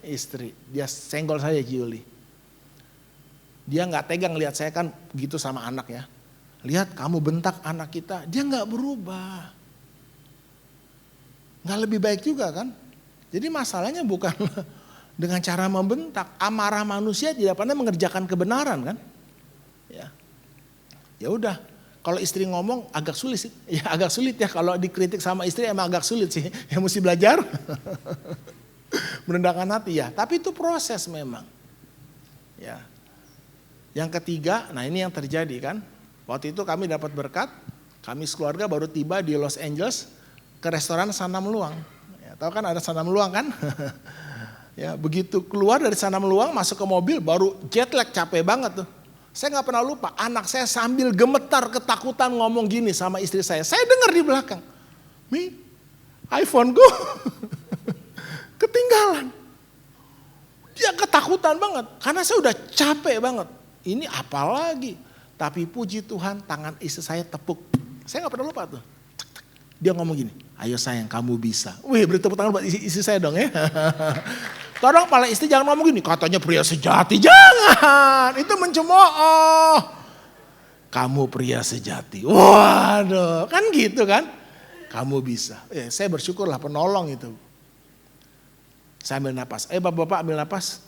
istri. Dia senggol saya, Julie. Dia nggak tegang lihat saya kan gitu sama anak ya. Lihat kamu bentak anak kita, dia nggak berubah. Nggak lebih baik juga kan? Jadi masalahnya bukan dengan cara membentak. Amarah manusia tidak pernah mengerjakan kebenaran kan. Ya udah, kalau istri ngomong agak sulit sih. Ya agak sulit ya, kalau dikritik sama istri emang agak sulit sih. Ya mesti belajar. Merendahkan hati ya, tapi itu proses memang. Ya. Yang ketiga, nah ini yang terjadi kan. Waktu itu kami dapat berkat, kami sekeluarga baru tiba di Los Angeles ke restoran Sana Meluang. Ya, tahu kan ada Sana Meluang kan? Ya, begitu keluar dari Sana Meluang masuk ke mobil baru jet lag, capek banget tuh. Saya nggak pernah lupa, anak saya sambil gemetar ketakutan ngomong gini sama istri saya. Saya dengar di belakang, Mi, iPhone go ketinggalan. Dia ketakutan banget karena saya udah capek banget. Ini apalagi, tapi puji Tuhan tangan istri saya tepuk. Saya nggak pernah lupa tuh. Dia ngomong gini, ayo sayang kamu bisa. Wih, beri tepuk tangan buat istri saya dong ya. Tolong para istri jangan ngomong gini, katanya pria sejati. Jangan, itu mencemooh. Kamu pria sejati. Waduh, kan gitu kan. Kamu bisa. Saya bersyukurlah penolong itu. Saya ambil napas. Bapak-bapak ambil napas.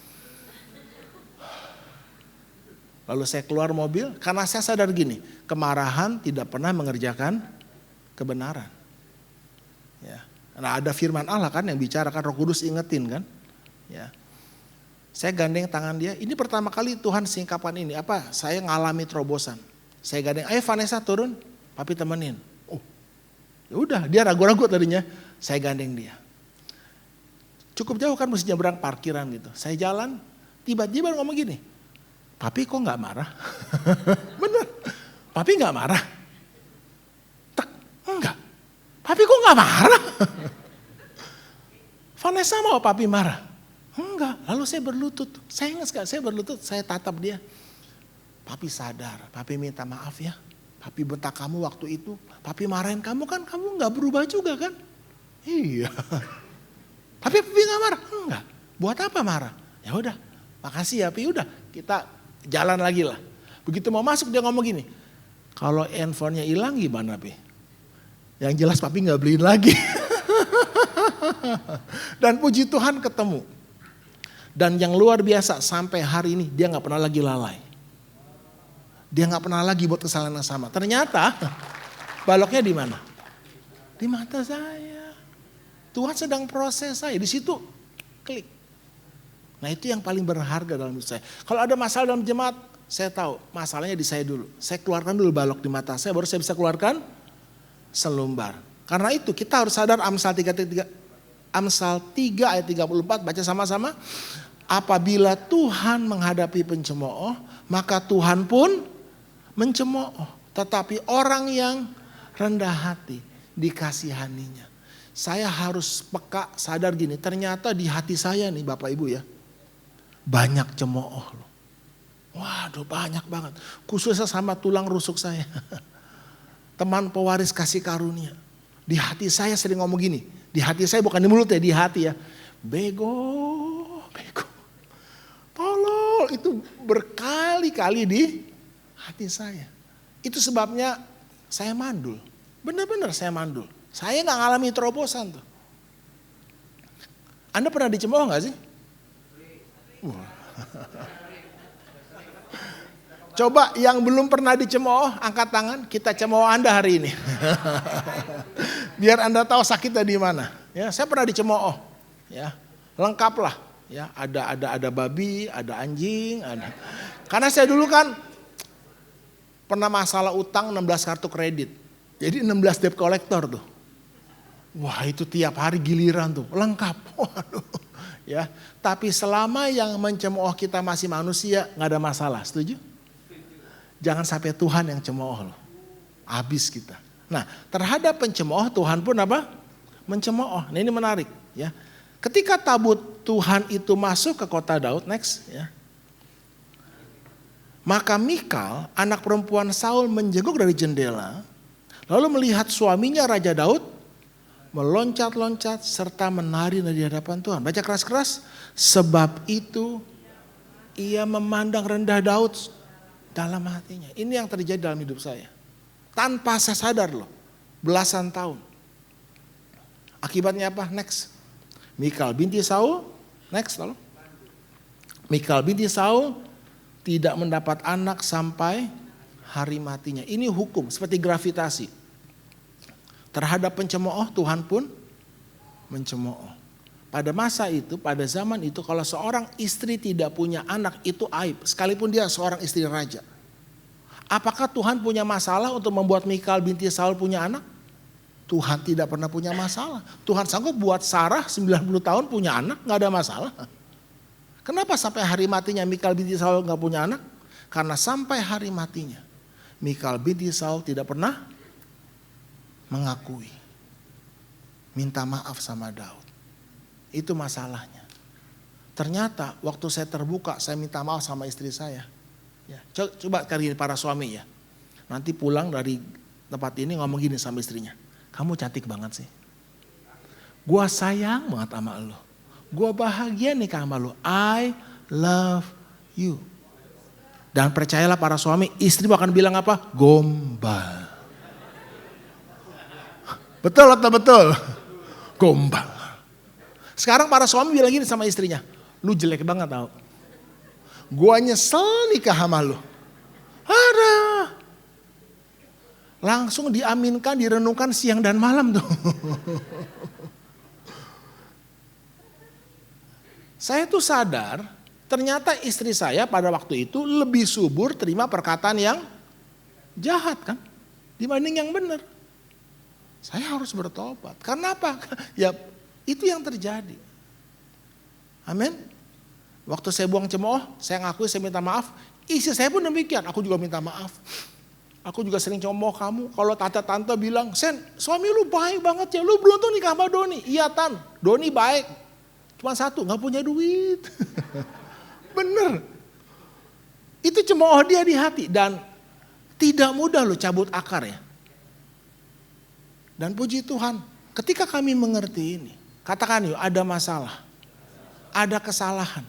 Lalu saya keluar mobil karena saya sadar gini, kemarahan tidak pernah mengerjakan kebenaran. Ya. Nah ada firman Allah kan yang bicara kan, Roh Kudus ingetin kan. Ya. Saya gandeng tangan dia, ini pertama kali Tuhan singkapan ini, saya ngalami terobosan. Saya gandeng, ayo Vanessa turun, papi temenin. Oh, ya udah dia ragu-ragu tadinya, saya gandeng dia. Cukup jauh kan mesti nyebrang parkiran gitu. Saya jalan, tiba-tiba ngomong gini, papi kok gak marah? Bener, papi gak marah? Enggak, papi kok gak marah? Vanessa mau papi marah? Enggak, lalu saya berlutut. Saya ingat sekali, saya berlutut, saya tatap dia. Papi sadar, papi minta maaf ya. Papi bentak kamu waktu itu, papi marahin kamu kan, kamu gak berubah juga kan? Iya. Tapi papi gak marah? Enggak. Buat apa marah? Ya udah, makasih ya Pi, udah kita jalan lagi lah. Begitu mau masuk dia ngomong gini, kalau handphonenya hilang gimana Pi? Yang jelas papi gak beliin lagi. Dan puji Tuhan ketemu. Dan yang luar biasa sampai hari ini dia gak pernah lagi lalai. Dia gak pernah lagi buat kesalahan yang sama. Ternyata baloknya di mana? Di mata saya. Tuhan sedang proses saya, di situ klik. Nah itu yang paling berharga dalam hidup saya. Kalau ada masalah dalam jemaat, saya tahu masalahnya di saya dulu. Saya keluarkan dulu balok di mata saya, baru saya bisa keluarkan selumbar. Karena itu kita harus sadar Amsal 3 ayat 34, baca sama-sama. Apabila Tuhan menghadapi pencemooh, maka Tuhan pun mencemooh. Tetapi orang yang rendah hati dikasihaninya. Saya harus peka, sadar gini, ternyata di hati saya nih Bapak Ibu ya, banyak cemooh loh. Waduh banyak banget, khususnya sama tulang rusuk saya. Teman pewaris kasih karunia. Di hati saya sering ngomong gini, di hati saya bukan di mulut ya, di hati ya. Bego, bego. Tolol, itu berkali-kali di hati saya. Itu sebabnya saya mandul, benar-benar saya mandul. Saya gak ngalami terobosan tuh. Anda pernah dicemooh gak sih? Coba yang belum pernah dicemooh, angkat tangan, kita cemooh Anda hari ini. Biar Anda tahu sakitnya di mana. Ya, saya pernah dicemooh. Ya, lengkap lah. Ya, ada babi, ada anjing, ada. Karena saya dulu kan pernah masalah utang 16 kartu kredit. Jadi 16 debt collector tuh. Wah itu tiap hari giliran tuh, lengkap. Waduh, ya. Tapi selama yang mencemooh kita masih manusia, nggak ada masalah, setuju? Jangan sampai Tuhan yang cemooh loh, habis kita. Nah terhadap pencemooh Tuhan pun apa? Mencemooh. Nah ini menarik ya. Ketika tabut Tuhan itu masuk ke kota Daud, next ya. Maka Mikal, anak perempuan Saul menjenguk dari jendela, lalu melihat suaminya Raja Daud meloncat-loncat serta menari di hadapan Tuhan. Baca keras-keras. Sebab itu ia memandang rendah Daud dalam hatinya. Ini yang terjadi dalam hidup saya. Tanpa saya sadar loh. Belasan tahun. Akibatnya apa? Next. Mikal binti Saul, next tolong. Mikal binti Saul tidak mendapat anak sampai hari matinya. Ini hukum seperti gravitasi. Terhadap pencemooh Tuhan pun mencemooh. Pada masa itu, pada zaman itu kalau seorang istri tidak punya anak itu aib. Sekalipun dia seorang istri raja. Apakah Tuhan punya masalah untuk membuat Mikal binti Saul punya anak? Tuhan tidak pernah punya masalah. Tuhan sanggup buat Sarah 90 tahun punya anak, gak ada masalah. Kenapa sampai hari matinya Mikal binti Saul gak punya anak? Karena sampai hari matinya Mikal binti Saul tidak pernah mengakui. Minta maaf sama Daud. Itu masalahnya. Ternyata waktu saya terbuka, saya minta maaf sama istri saya. Ya, coba kali ini para suami ya. Nanti pulang dari tempat ini ngomong gini sama istrinya. Kamu cantik banget sih. Gua sayang banget sama lo. Gua bahagia nih sama lo. I love you. Dan percayalah para suami, istri akan bilang apa? Gombal. Betul atau betul? Gombal. Sekarang para suami bilang gini sama istrinya. Lu jelek banget tau. Gua nyesel nikah sama lu. Ada. Langsung diaminkan, direnungkan siang dan malam tuh. Saya tuh sadar, ternyata istri saya pada waktu itu lebih subur terima perkataan yang jahat kan. Dibanding yang benar. Saya harus bertobat. Karena apa? Ya itu yang terjadi. Amin. Waktu saya buang cemooh, saya ngakui saya minta maaf. Istri saya pun demikian, aku juga minta maaf. Aku juga sering cemooh kamu. Kalau tante-tante bilang, Sen, suami lu baik banget ya. Lu beruntung nikah sama Doni. Iya Tan, Doni baik. Cuma satu, gak punya duit. Bener. Itu cemooh dia di hati. Dan tidak mudah lo cabut akar ya. Dan puji Tuhan, ketika kami mengerti ini. Katakan yuk, ada masalah. Ada kesalahan.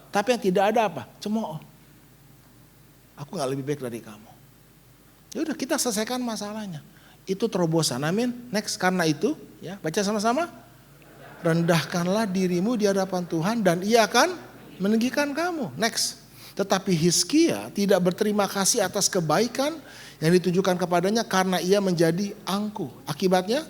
Tapi yang tidak ada apa? Cemooh. Aku gak lebih baik dari kamu. Ya udah kita selesaikan masalahnya. Itu terobosan. Amin. Next, karena itu ya, baca sama-sama. Rendahkanlah dirimu di hadapan Tuhan dan Ia akan meninggikan kamu. Next. Tetapi Hizkia tidak berterima kasih atas kebaikan yang ditujukan kepadanya karena ia menjadi angkuh. Akibatnya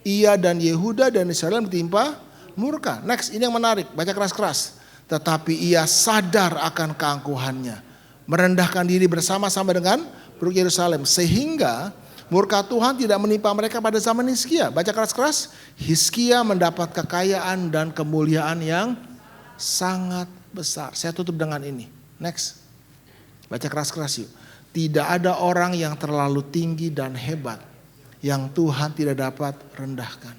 ia dan Yehuda dan Israel ditimpa murka. Next, ini yang menarik. Baca keras-keras. Tetapi ia sadar akan keangkuhannya. Merendahkan diri bersama-sama dengan penduduk Yerusalem. Sehingga murka Tuhan tidak menimpa mereka pada zaman Hizkia. Baca keras-keras. Hizkia mendapat kekayaan dan kemuliaan yang sangat besar. Saya tutup dengan ini. Next. Baca keras-keras yuk. Tidak ada orang yang terlalu tinggi dan hebat yang Tuhan tidak dapat rendahkan.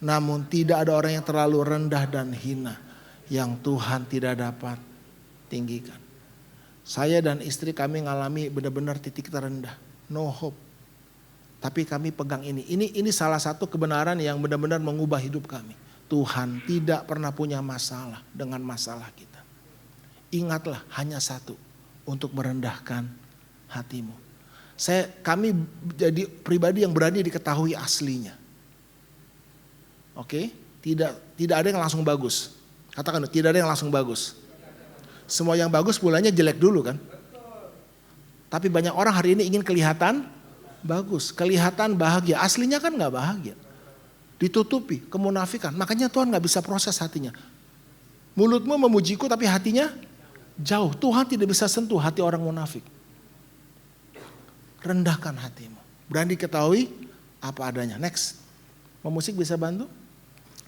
Namun tidak ada orang yang terlalu rendah dan hina yang Tuhan tidak dapat tinggikan. Saya dan istri kami ngalami benar-benar titik terendah. No hope. Tapi kami pegang ini. Ini salah satu kebenaran yang benar-benar mengubah hidup kami. Tuhan tidak pernah punya masalah dengan masalah kita. Ingatlah hanya satu. Untuk merendahkan hatimu. Kami jadi pribadi yang berani diketahui aslinya. Oke? Tidak ada yang langsung bagus. Katakan, tidak ada yang langsung bagus. Semua yang bagus mulanya jelek dulu kan. Tapi banyak orang hari ini ingin kelihatan bagus, kelihatan bahagia. Aslinya kan gak bahagia. Ditutupi, kemunafikan. Makanya Tuhan gak bisa proses hatinya. Mulutmu memujiku tapi hatinya jauh. Tuhan tidak bisa sentuh hati orang munafik. Rendahkan hatimu. Berani ketahui apa adanya. Next. Pemusik bisa bantu?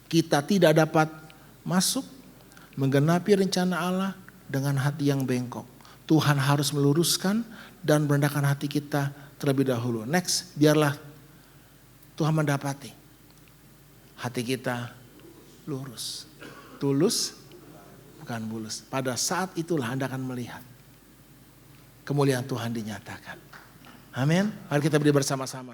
Kita tidak dapat masuk menggenapi rencana Allah dengan hati yang bengkok. Tuhan harus meluruskan dan merendahkan hati kita terlebih dahulu. Next, biarlah Tuhan mendapati hati kita lurus, tulus, bukan bulus. Pada saat itulah Anda akan melihat kemuliaan Tuhan dinyatakan. Amin. Mari kita beri bersama-sama.